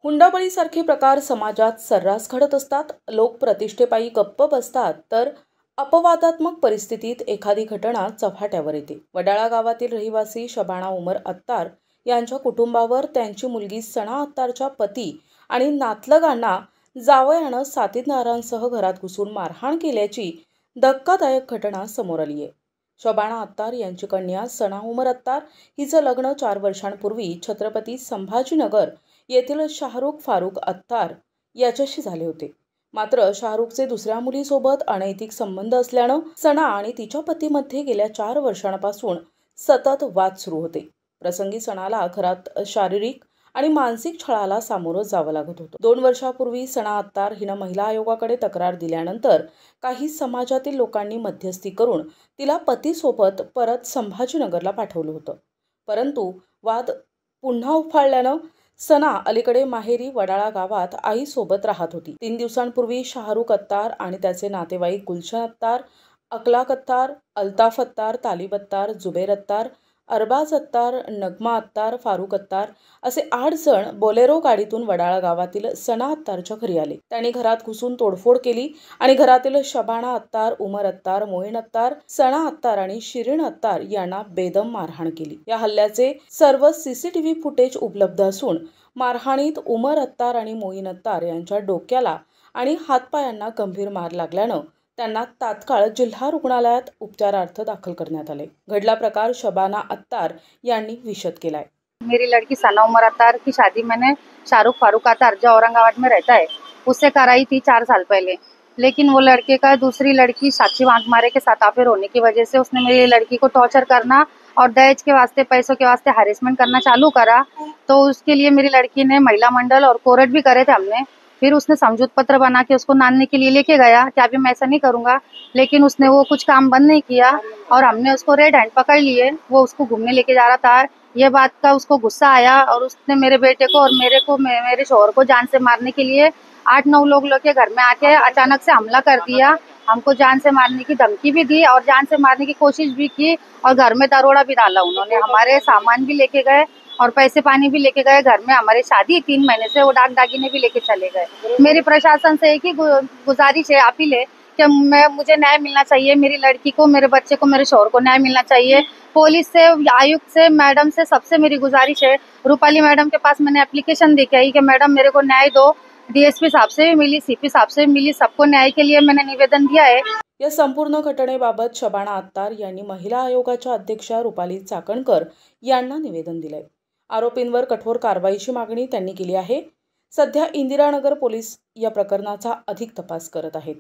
हुंडाबळीसारखे प्रकार समाजात सर्रास घडत असतात. लोक प्रतिष्ठेपायी गप्प बसतात, तर अपवादात्मक परिस्थितीत एखादी घटना चव्हाट्यावर येते. वडाळा गावातील रहिवासी शबाना उमर अत्तार यांच्या कुटुंबावर त्यांची मुलगी सना अत्तारच्या पती आणि नातलगांना जावयानं साथीदारांसह घरात घुसून मारहाण केल्याची धक्कादायक घटना समोर आली आहे. शबाना अत्तार यांची कन्या सना उमर अत्तार हिचं लग्न 4 वर्षांपूर्वी छत्रपती संभाजीनगर येथील शाहरुख फारुख अत्तार याच्याशी झाले होते. मात्र शाहरुखचे दुसऱ्या मुलीसोबत अनैतिक संबंध असल्यानं सना आणि तिच्या पतीमध्ये गेल्या 4 वर्षांपासून सतत वाद सुरू होते. प्रसंगी सणाला घरात शारीरिक आणि मानसिक छळाला सामोरं जावं लागत होतं. 2 वर्षांपूर्वी सना अत्तार हिनं महिला आयोगाकडे तक्रार दिल्यानंतर काही समाजातील लोकांनी मध्यस्थी करून तिला पतीसोबत परत संभाजीनगरला पाठवलं होतं. परंतु वाद पुन्हा उफाळल्यानं सना अलीकडे माहेरी वडाळा गावात आईसोबत राहत होती. 3 दिवसांपूर्वी शाहरुख अत्तार आणि त्याचे नातेवाईक गुलशन अत्तार, अखलाक अत्तार, अल्ताफ अत्तार, तालिब अत्तार, जुबेर अत्तार, अरबाज अत्तार, नगमा अत्तार, फारुख अत्तार असे 8 जण बोलेरो गाडीतून वडाळा गावातील सना अत्तारच्या घरी आले. त्यांनी घरात घुसून तोडफोड केली आणि घरातील शबाना अत्तार, उमर अत्तार, मोईन अत्तार, सना अत्तार आणि शिरीन अत्तार यांना बेदम मारहाण केली. या हल्ल्याचे सर्व सीसीटीव्ही फुटेज उपलब्ध असून मारहाणीत उमर अत्तार आणि मोईन अत्तार यांच्या डोक्याला आणि हातपायांना गंभीर मार लागल्यानं त्यांना तात्काळ जिल्हा रुग्णालयात उपचारार्थ दाखल करण्यात आले. घडला प्रकार शबाना अत्तार यांनी विशद केलाय. मेरी लड़की सना उमर अत्तार की शादी मैंने शाहरुख फारूक अत्तार जो औरंगाबाद में रहता है उससे कराई थी 4 साल पहले। लेकिन वो लड़के का दूसरी लड़की साक्षी वाघमारे के साथ अफेयर होने की वजह से उसने मेरी लड़की को टॉर्चर करना और दहेज के वास्ते पैसों के वास्ते हैरेसमेंट करना चालू करा। तो उसके लिए मेरी लड़की ने महिला मंडल और कोर्ट भी करे थे हमने। फिर उसने समझौता पत्र बना के उसको नानने के लिए लेके गया कि अभी मैं ऐसा नहीं करूंगा, लेकिन उसने वो कुछ काम बंद नहीं किया और हमने उसको रेड हैंड पकड़ लिए। वो उसको घूमने लेके जा रहा था। ये बात का उसको गुस्सा आया और उसने मेरे बेटे को और मेरे शोहर को जान से मारने के लिए 8-9 लोग लेके घर में आके अचानक से हमला कर दिया। हमको जान से मारने की धमकी भी दी और जान से मारने की कोशिश भी की और घर में दरोड़ा भी डाला उन्होंने। हमारे सामान भी लेके गए और पैसे पानी भी लेके गए। घर में हमारी शादी 3 महीने से वो डाक दागिने भी लेके चले गए। मेरी प्रशासन से एक ही गुजारिश है, अपील है कि मुझे न्याय मिलना चाहिए। मेरी लड़की को, मेरे बच्चे को, मेरे शौहर को न्याय मिलना चाहिए। पुलिस से, आयुक्त से, मैडम से, सबसे मेरी गुजारिश है। रूपाली मैडम के पास मैंने एप्लीकेशन दे के आई कि मैडम मेरे को न्याय दो। डीएसपी साहब से भी मिली, सीपी साहब से भी मिली, सबको न्याय के लिए मैंने निवेदन दिया है। या संपूर्ण घटनेबाबत शबाना अत्तार यांनी महिला आयोगाच्या अध्यक्षा रुपाली चाकणकर यांना निवेदन दिलंय. आरोपींवर कठोर कारवाईची मागणी त्यांनी केली आहे. सध्या इंदिरानगर पोलीस या प्रकरणाचा अधिक तपास करत आहेत.